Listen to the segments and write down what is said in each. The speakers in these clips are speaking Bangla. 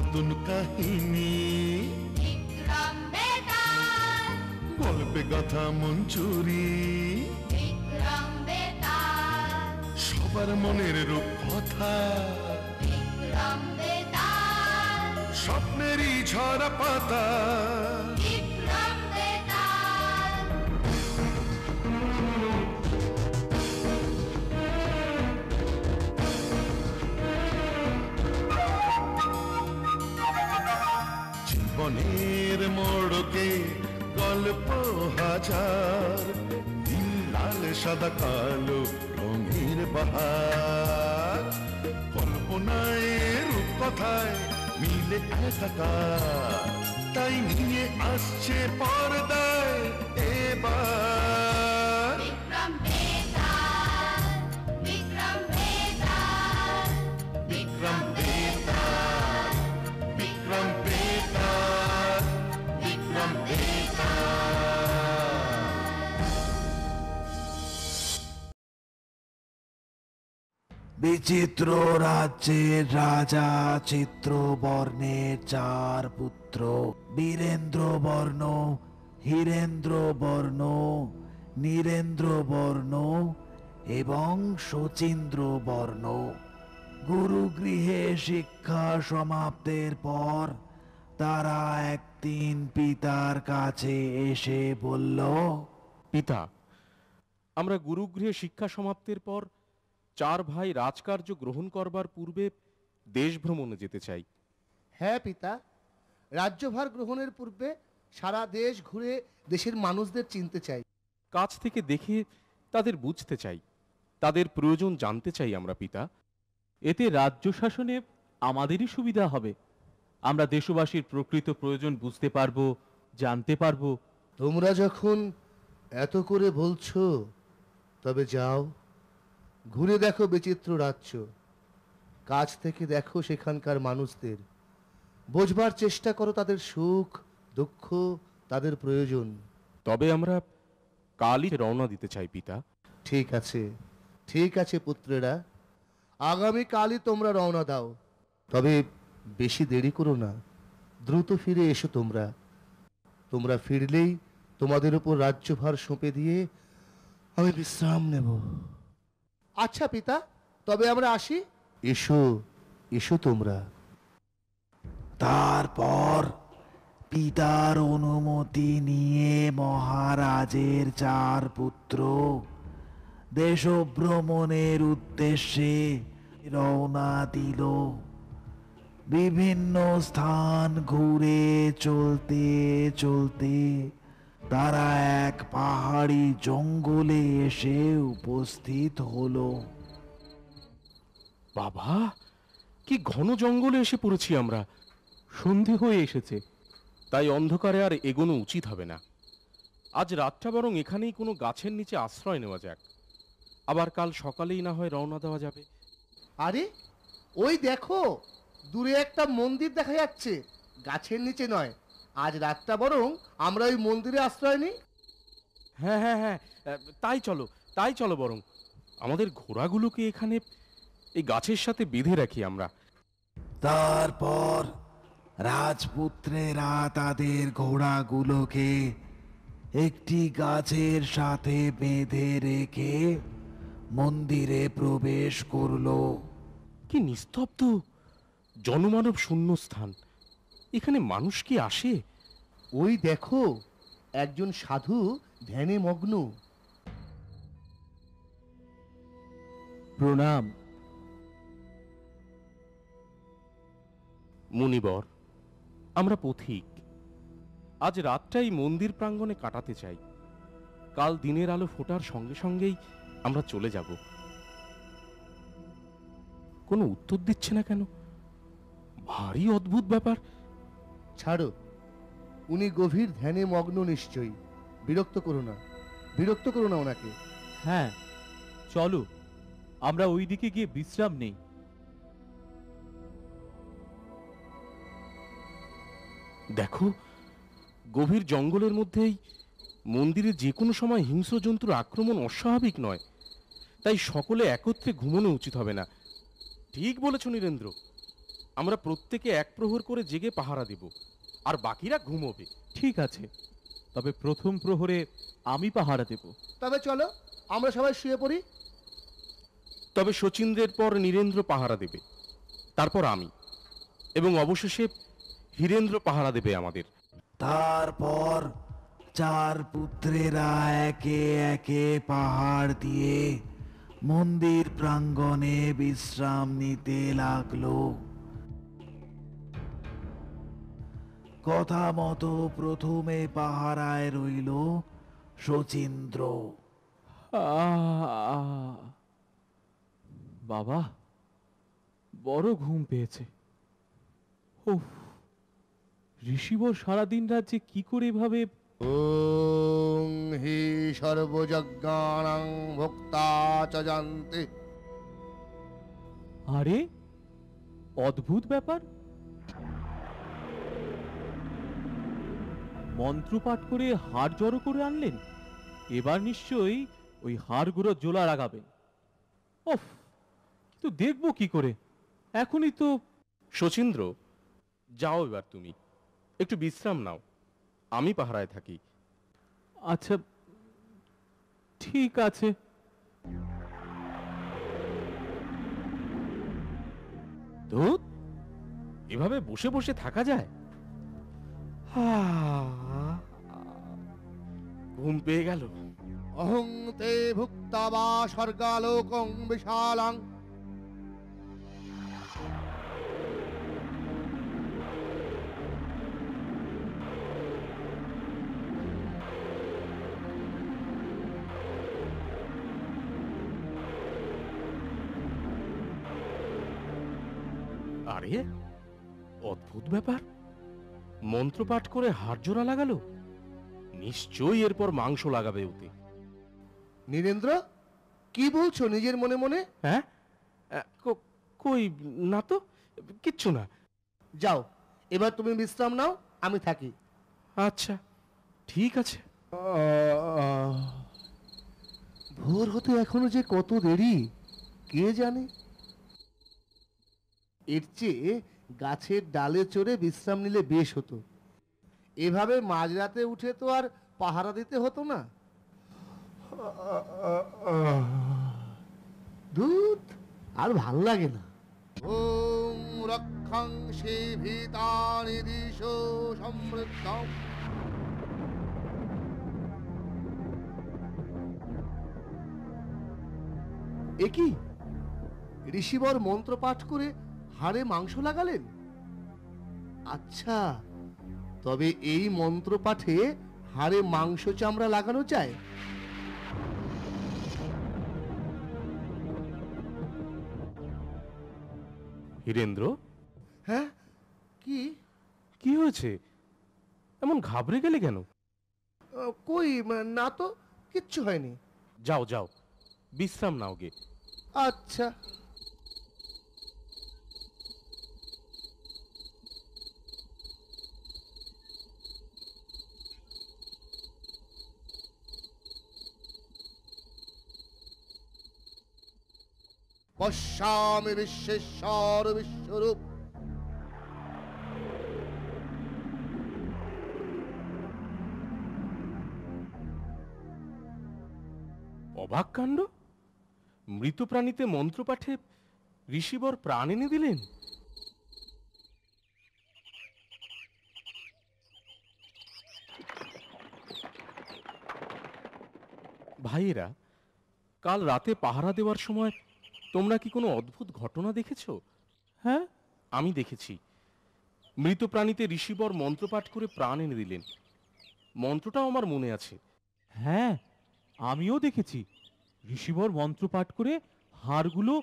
নতুন কাহিনী, বিক্রম বেতাল, গল্পে গাথা মঞ্জুরি, বিক্রম বেতাল, সবার মনের রূপকথা, বিক্রম বেতাল, স্বপ্নেরই ঝরা পাতা। বিক্রম বেতাল। জীবনের মোড়কে গল্প হাজার, নীল লাল সাদা কালো রঙের বাহার, কল্পনায় রূপকথায় মিলে একাকার, তাই নিয়ে আসছে পর্দায় এবার বিক্রম বেতাল, বিক্রম বেতাল, বিক্রম বেতাল, বিক্রম বেতাল, বিক্রম বেতাল। বিচিত্র রাজ্যের রাজা চিত্রবর্ণের 4 পুত্র, বীরেন্দ্র বর্ণ, হীরেন্দ্র বর্ণ, নীরেন্দ্র বর্ণ এবং শচীন্দ্র বর্ণ। গুরুগৃহে শিক্ষা সমাপ্তের পর তারা একদিন পিতার কাছে এসে বলল, পিতা, আমরা গুরুগৃহে শিক্ষা সমাপ্তির পর 4 ভাই রাজকার্য গ্রহণ করবার পূর্বে দেশ ভ্রমণে যেতে চাই। হ্যাঁ পিতা, রাজ্যভার গ্রহণের পূর্বে সারা দেশ ঘুরে দেশের মানুষদের চিনতে চাই। কাছ থেকে দেখে তাদের বুঝতে চাই, তাদের প্রয়োজন জানতে চাই আমরা পিতা। এতে রাজ্য শাসনে আমাদেরই সুবিধা হবে। আমরা দেশবাসীর প্রকৃত প্রয়োজন বুঝতে পারবো, জানতে পারবো। তোমরা যখন এত করে বলছো, তবে যাও, ঘুরে দেখো বিচিত্র রাজ্য, কাছ থেকে দেখো সেখানকার মানুষদের, বোঝবার চেষ্টা করো তাদের সুখ দুঃখ, তাদের প্রয়োজন। তবে আমরা কালই রওনা দিতে চাই পিতা। ঠিক আছে, ঠিক আছে পুত্রেরা, আগামীকালই তোমরা রওনা দাও। তবে বেশি দেরি করো না, দ্রুত ফিরে এসো। তোমরা ফিরলেই তোমাদের উপর রাজ্যভার সঁপে দিয়ে আমি বিশ্রাম নেব। আচ্ছা পিতা, তবে আমরা আসি। এসো এসো তোমরা। তারপর পিতার অনুমতি নিয়ে মহারাজের 4 পুত্র দেশভ্রমণের উদ্দেশ্যে রওনা দিল। বিভিন্ন স্থান ঘুরে চলতে চলতে তারা এক পাহাড়ি জঙ্গলে এসে উপস্থিত হলো। বাবা, কি ঘন জঙ্গলে এসে পড়েছি আমরা। সন্ধে হয়ে এসেছে। তাই অন্ধকারে আর এগোনো উচিত হবে না। আজ রাতটা বরং এখানেই কোনো গাছের নিচে আশ্রয় নেওয়া যাক, আবার কাল সকালেই না হয় রওনা দেওয়া যাবে। আরে ওই দেখো, দূরে একটা মন্দির দেখা যাচ্ছে, গাছের নিচে নয়। আজ রাতটা বরং আমরা ওই মন্দিরে আশ্রয় নিই। হ্যাঁ হ্যাঁ হ্যাঁ, তাই চলো বরং। আমাদের ঘোড়াগুলোকে এখানে এই গাছের সাথে বেঁধে রাখি আমরা। তারপর রাজপুত্রেরা তাদের ঘোড়াগুলোকে একটি গাছের সাথে বেঁধে রেখে মন্দিরে প্রবেশ করলো। কি নিস্তব্ধ, জনমানব শূন্য স্থান। এখানে মানুষ কি আসে? ওই দেখো, একজন সাধু ধ্যানে মগ্ন। প্রণাম। মুনিবর, আমরা পথিক। আজ রাতটাই মন্দির প্রাঙ্গণে কাটাতে চাই। কাল দিনের আলো ফোটার সঙ্গে সঙ্গেই আমরা চলে যাব। কোনো উত্তর দিচ্ছে না কেন? ভারী অদ্ভুত ব্যাপার। ছাড়ো, উনি গভীর ধ্যানে মগ্ন নিশ্চয়ই। বিরক্ত করো না ওনাকে। হ্যাঁ, চলো আমরা ওই দিকে গিয়ে বিশ্রাম নেই। দেখো, গভীর জঙ্গলের মধ্যেই মন্দিরে যে কোনো সময় হিংস্র জন্তুর আক্রমণ অস্বাভাবিক নয়। তাই সকলে একত্রে ঘুমানো উচিত হবে না। ঠিক বলেছ নীরেন্দ্র। আমরা প্রত্যেকে এক প্রহর করে জেগে পাহারা দেব, আর বাকিরা ঘুমোবে। ঠিক আছে, তবে প্রথম প্রহরে আমি পাহারা দেব। তবে চলো আমরা সবাই শুয়ে পড়ি। তবে শচীন্দ্রের পর নীরেন্দ্র পাহারা দেবে, তারপর আমি, এবং অবশেষে হীরেন্দ্র পাহারা দেবে আমাদের। তারপর চার পুত্রেরা একে একে পাহাড় দিয়ে মন্দির প্রাঙ্গণে বিশ্রাম নিতে লাগলো। কথা মতো প্রথমে পাহারায় রইল শচীন্দ্র। বাবা, বড় ঘুম পেয়েছে। উফ, ঋষিবর সারাদিন রাজ্যে কি করে এভাবে। ওং হি সর্বযজ্ঞানাং ভোক্তা চ জানতে। আরে, অদ্ভুত ব্যাপার। মন্ত্র পাঠ করে হাড় জড়ো করে আনলেন। এবার নিশ্চয়ই ওই হাড়গুলো জোলা লাগাবেন। ওফ, তো দেখবো কি করে? এখনই তো। শচীন্দ্র, যাও এবার তুমি, একটু বিশ্রাম নাও, আমি পাহারায় থাকি। আচ্ছা, ঠিক আছে। ধুত, এভাবে বসে বসে থাকা যায়? ঘুম পেয়ে গেল। অহং তে ভুক্তা বা স্বর্গালোকং বিশালাং। আরে, অদ্ভুত ব্যাপার, মন্ত্রপাঠ করে হাড় জোড়া লাগালো। নিশ্চয়ই এরপর মাংস লাগাবে ওতে। নীরেন্দ্র, কি বলছো নিজের মনে মনে? হ্যাঁ, কই না তো, কিচ্ছু না। যাও, এবার তুমি বিশ্রাম নাও, আমি থাকি। আচ্ছা, ঠিক আছে। ভোর হতে এখনো যে কত দেরি কে জানে। এর চেয়ে গাছের ডালে চড়ে বিশ্রাম নিলে বেশ হতো। এভাবে মাঝরাতে উঠে তো আর পাহারা দিতে হতো না। ধুত, আর ভাল লাগে না। ওম রক্ষাংসি ভীতানি দিশো সমৃদ্ধম। এ কি, ঋষিবর মন্ত্র পাঠ করে হাড়ে মাংস লাগালেন? আচ্ছা, তবে এই মন্ত্র পাঠে হাড়ে মাংস চামড়া লাগানো যায়? হীরেন্দ্র, হ্যাঁ, কি? কি হয়েছে? এমন ঘাবড়ে গেলে কেন? কই না তো, কিচ্ছু হয়নি। যাও যাও, বিশ্রাম নাও গে। আচ্ছা। পশ্যামি বিশ্বেশ্বর বিশ্বরূপ। অবাক কাণ্ড, মৃত প্রাণীতে মন্ত্রপাঠে ঋষিবর প্রাণ এনে দিলেন। ভাইয়েরা, কাল রাতে পাহারা দেওয়ার সময় তোমরা কি কোনো অদ্ভুত ঘটনা দেখেছ? হ্যাঁ, আমি দেখেছি। মৃত প্রাণীতে ঋষিবর মন্ত্রপাঠ করে প্রাণ এনে দিলেন। মন্ত্রটাও আমার মনে আছে। হ্যাঁ, আমিও দেখেছি। ঋষিবর মন্ত্র পাঠ করে হাড়গুলো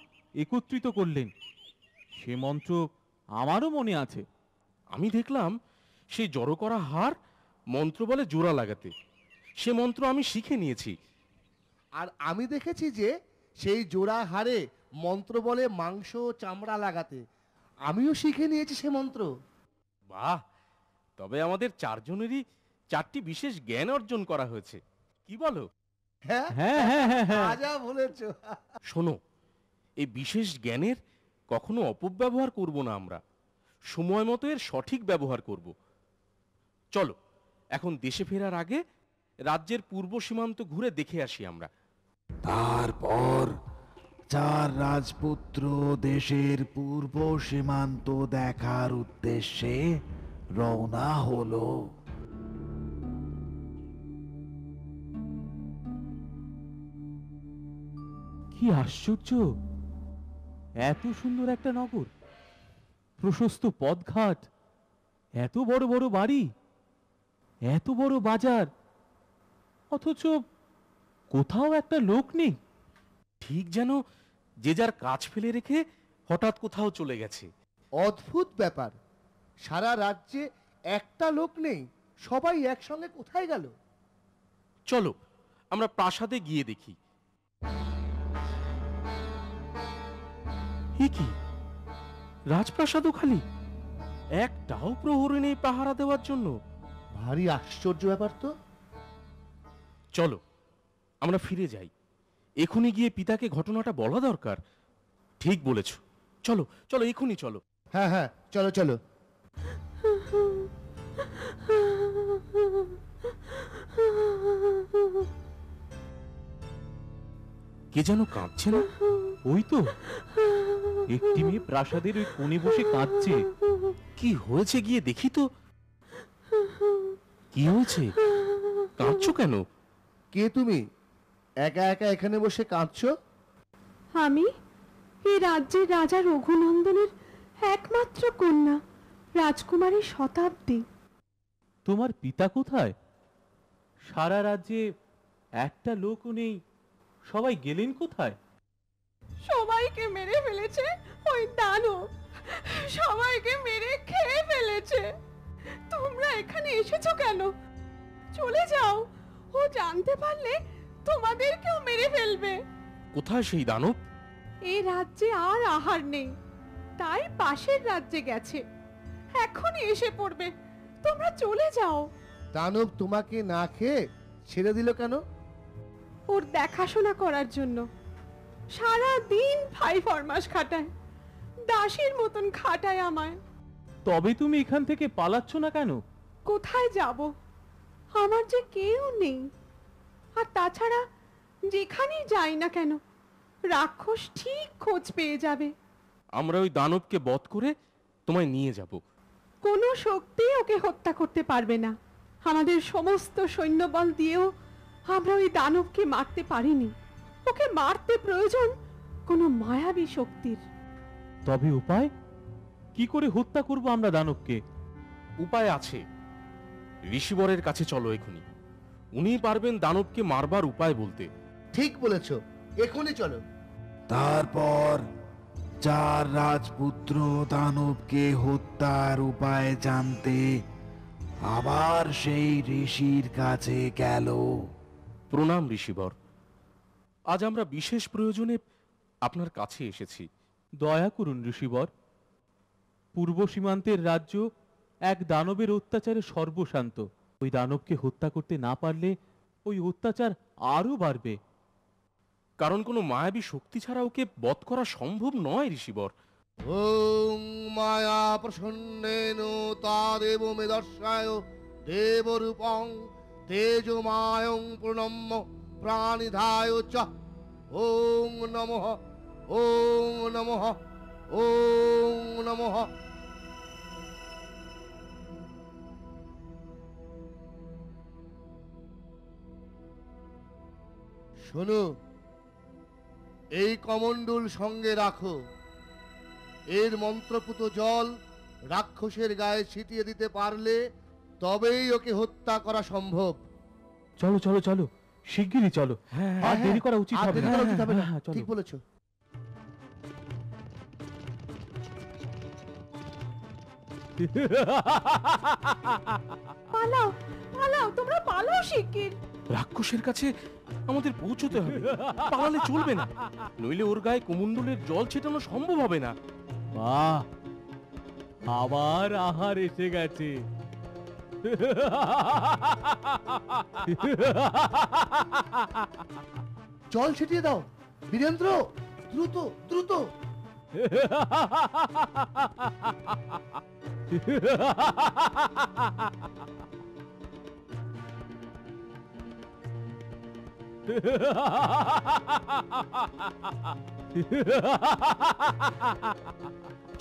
একত্রিত করলেন। সে মন্ত্র আমারও মনে আছে। আমি দেখলাম সেই জড়ো করা হাড় মন্ত্র বলে জোড়া লাগাতে। সে মন্ত্র আমি শিখে নিয়েছি। আর আমি দেখেছি যে সেই জোড়া হাড়ে মন্ত্র বলে মাংস চামড়া লাগাতে। আমিও শিখে নিয়েছি সে মন্ত্র। বাহ, তবে আমাদের চারজনেরই চারটি বিশেষ জ্ঞান অর্জন করা হয়েছে, কি বলো? হ্যাঁ হ্যাঁ হ্যাঁ হ্যাঁ হ্যাঁ। আজা বলেছ। শোনো, এই বিশেষ জ্ঞানের কখনো অপব্যবহার করব না আমরা। সময় মতো এর সঠিক ব্যবহার করব। চলো এখন দেশে ফেরার আগে রাজ্যের পূর্ব সীমান্ত ঘুরে দেখে আসি আমরা। তারপর চার রাজপুত্র দেশের পূর্ব সীমান্ত দেখার উদ্দেশ্যে রওনা হলো। কি আশ্চর্য! এত সুন্দর একটা নগর, প্রশস্ত পথঘাট, এত বড় বড় বাড়ি, এত বড় বাজার, অথচ কোথাও একটা লোক নেই। ঠিক যেন যে যার কাজ ফেলে রেখে হঠাৎ কোথাও চলে গেছে। অদ্ভুত ব্যাপার, সারা রাজ্যে একটা লোক নেই, সবাই একসঙ্গে কোথায় গেল? চলো আমরা প্রাসাদে গিয়ে দেখি। এ কি, রাজপ্রাসাদও খালি, একটাও প্রহরী নেই পাহারা দেওয়ার জন্য। ভারী আশ্চর্য ব্যাপার তো। চলো আমরা ফিরে যাই, এখনই গিয়ে পিতাকে ঘটনাটা বলা দরকার। ঠিক বলেছ, চলো চলো এখনই চলো। হ্যাঁ হ্যাঁ, চলো চলো। কে যেন কাঁদছে না? ওই তো, একটি মেয়ে প্রাসাদের ওই কোণে বসে কাঁদছে। কি হয়েছে গিয়ে দেখি তো। কি হয়েছে, কাঁদছো কেন? কে তুমি? একা একা এখানে বসে কাঁদছো? আমি এই রাজ্যের রাজা রঘুনন্দনের একমাত্র কন্যা, রাজকুমারী শতাব্দী। তোমার পিতা কোথায়? সারা রাজ্যে একটা লোকও নেই, সবাই গেলেন কোথায়? সবাইকে মেরে ফেলেছে ওই দানব, সবাইকে মেরে খেয়ে ফেলেছে। তোমরা এখানে এসেছো কেন? চলে যাও, ও জানতে পারলে তোমাদেরকেও মেরে ফেলবে। কোথায় সেই দানব? এই রাজ্যে আর আহার নেই, তাই পাশের রাজ্যে গেছে, এখনই এসে পড়বে। তোমরা চলে যাও। দানব তোমাকে না খেয়ে ছেড়ে দিল কেন? ওর দেখাশোনা করার জন্য। সারা দিন ভাই ফরমাস খাটায়, দাসীর মতন খাটায় আমায়। তবে তুমি এখান থেকে পালাচ্ছ না কেন? কোথায় যাব? আমার যে কেউ নেই। আর তাছাড়া যেখানেই যাই না কেন, রাক্ষস ঠিক খোঁজ পেয়ে যাবে। আমরা ওই দানবকে বধ করে তোমায় নিয়ে যাব। কোনো শক্তি ওকে হত্যা করতে পারবে না। আমাদের সমস্ত সৈন্যবল দিয়েও আমরা ওই দানবকে মারতে পারিনি। ওকে মারতে প্রয়োজন কোনো মায়াবী শক্তির। তবে উপায় কি করে হত্যা করব আমরা দানবকে? উপায় আছে, ঋষিবরের কাছে চলো এখনই। উনি পারবেন দানবকে মারবার উপায় বলতে। ঠিক বলেছ, এখনই চলো। তারপর চার রাজপুত্র দানবকে হত্যার উপায় জানতে আবার সেই ঋষির কাছে গেল। প্রণাম ঋষিবর, আজ আমরা বিশেষ প্রয়োজনে আপনার কাছে এসেছি। দয়া করুন ঋষিবর, পূর্ব সীমান্তের রাজ্য এক দানবের অত্যাচারে সর্বশান্ত। ওই দানবকে হত্যা করতে না পারলে ওই অত্যাচার আরো বাড়বে। কারণ কোনো মায়াবী শক্তি ছাড়া ওকে বধ করা সম্ভব নয় ঋষিবর। ওং মায়া প্রসন্নেন তাদেব মে দর্শায় দেবরূপং তেজমায়ং প্রণম্য প্রাণিধায় চ। ওং নমঃ, ওং নমঃ, ওং নমঃ। শোনো, এই কমণ্ডল সঙ্গে রাখো। এর মন্ত্রপুত জল রাক্ষসের গায়ে ছিটিয়ে দিতে পারলে তবেই ওকে হত্যা করা সম্ভব। চলো চলো চলো, শিগগিরই চলো, আর দেরি করা উচিত আর হবে দেরি না। করা উচিত হবে না। হ্যাঁ, চলো। ঠিক বলেছো। পালাও পালাও, তোমরা পালাও শিগগির। রাক্ষসের কাছে আমাদের পৌঁছতে হবে, পালালে চলবে না, নইলে ওর গায়ে কুমণ্ডলের জল ছেটানো সম্ভব হবে না। বাহ, আবার আহার এসে গেছে। জল ছিটিয়ে দাও বীরেন্দ্র, দ্রুত দ্রুত।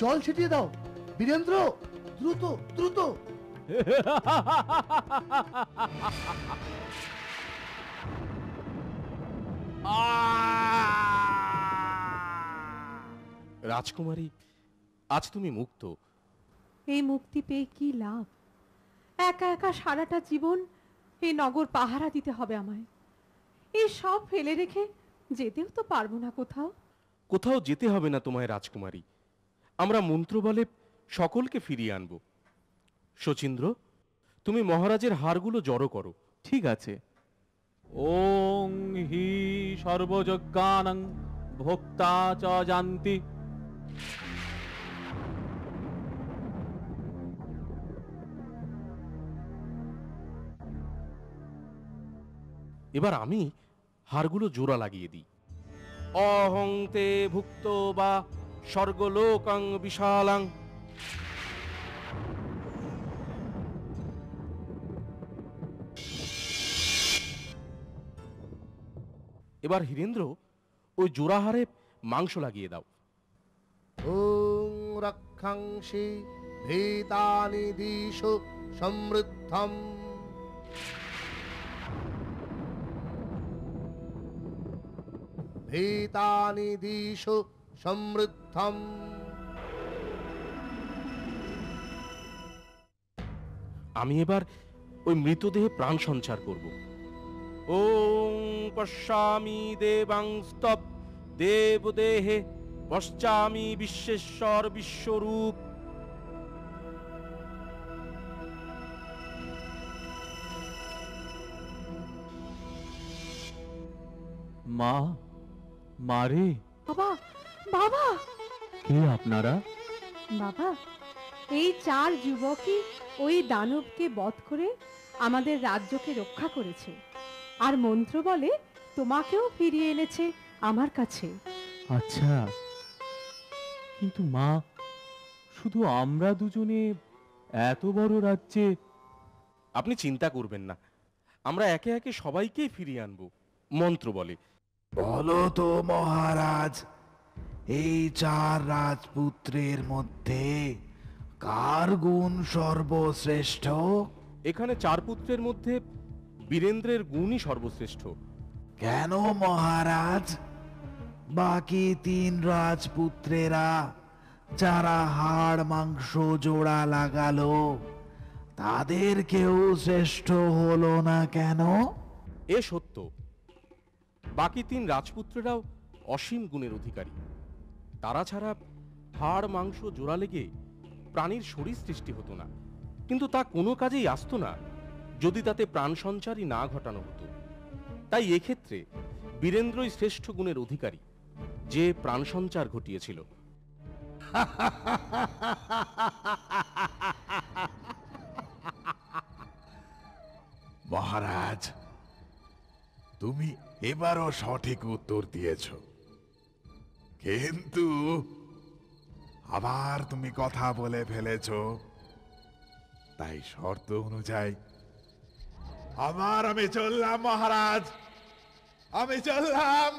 জল ছিটিয়ে দাও বীরেন্দ্র, দ্রুত দ্রুত। রাজকুমারী, আজ তুমি মুক্ত। এই মুক্তি পেয়ে কি লাভ? একা একা সারাটা জীবন এই নগর পাহারা দিতে হবে আমায়। এই সব ফেলে রেখে যেতেও তো পারবো না কোথাও। কোথাও যেতে হবে না তোমায় রাজকুমারী, আমরা মন্ত্র বলে সকলকে ফিরিয়ে আনব। শচীন্দ্র, তুমি মহারাজের হারগুলো জড়ো করো। ঠিক আছে। ওং হি সর্বযজ্ঞানাং ভোক্তা চ জান্তি। এবার আমি হারগুলো জোড়া লাগিয়ে দিই। অহং তে ভুক্ত বা স্বর্গলোকাং বিশালাং। এবার হীরেন্দ্র, ওই জোড়া হারে মাংস লাগিয়ে দাও। ওং রক্ষাংসি ভীতানি দিশো সমৃদ্ধম। ভীতানি দিশো সমৃদ্ধম। আমি এবার ওই মৃতদেহে প্রাণ সঞ্চার করব। ওং পশ্যামি দেবাংস্তব দেবদেহে পশ্চামি বিশ্বেশ্বর বিশ্বরূপ। মা, মারে। বাবা, বাবা, কে আপনারা? বাবা, এই 4 যুবকই ওই দানবকে বধ করে আমাদের রাজ্যকে রক্ষা করেছে, আর মন্ত্র বলে তোমাকেও ফিরিয়ে এনেছে আমার কাছে। আচ্ছা, কিন্তু মা, শুধু আমরা দুজনে এত বড় রাজ্যে? আপনি চিন্তা করবেন না, আমরা একে একে সবাইকেই ফিরিয়ে আনব মন্ত্র বলে। বলো তো মহারাজ, এই 4 রাজপুত্রের মধ্যে কার গুণ সর্বশ্রেষ্ঠ? এখানে 4 পুত্রের মধ্যে বীরেন্দ্রের গুণই সর্বশ্রেষ্ঠ। কেন মহারাজ? বাকি 3 রাজপুত্রেরা যারা হাড় মাংস জোড়া লাগালো, তাদের কেউ শ্রেষ্ঠ হলো না কেন? এ সত্য, বাকি 3 রাজপুত্রেরাও অসীম গুণের অধিকারী। তারা ছাড়া হাড় মাংস জোড়া লেগে প্রাণীর শরীর সৃষ্টি হতো না, কিন্তু তা কোনো কাজেই আসতো না যদি তাতে প্রাণ সঞ্চারই না ঘটানো হতো। তাই এক্ষেত্রে বীরেন্দ্রই শ্রেষ্ঠ গুণের অধিকারী, যে প্রাণ সঞ্চার ঘটিয়েছিল। মহারাজ, তুমি এবারও সঠিক উত্তর দিয়েছ, কিন্তু আবার তুমি কথা বলে ফেলেছ। তাই শর্ত অনুযায়ী আবার আমি চললাম মহারাজ, আমি চললাম।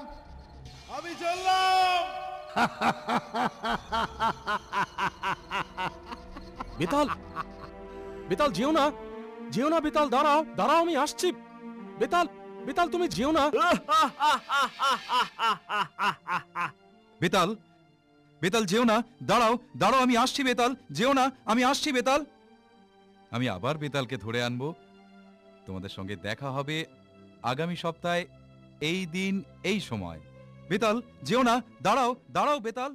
বেতাল, বেতাল যেও না, যেও না বেতাল, দাঁড়াও দাঁড়াও, আমি আসছি। বেতাল, বেতাল তুমি যেও না। বেতাল, বেতাল যেও না, দাঁড়াও দাঁড়াও, আমি আসছি বেতাল, যেও না, আমি আসছি বেতাল। আমি আবার বেতালকে ধরে আনবো। তোমাদের সঙ্গে দেখা হবে আগামী সপ্তাহে এই দিন এই সময়। বেতাল যেও না, দাঁড়াও দাঁড়াও বেতাল।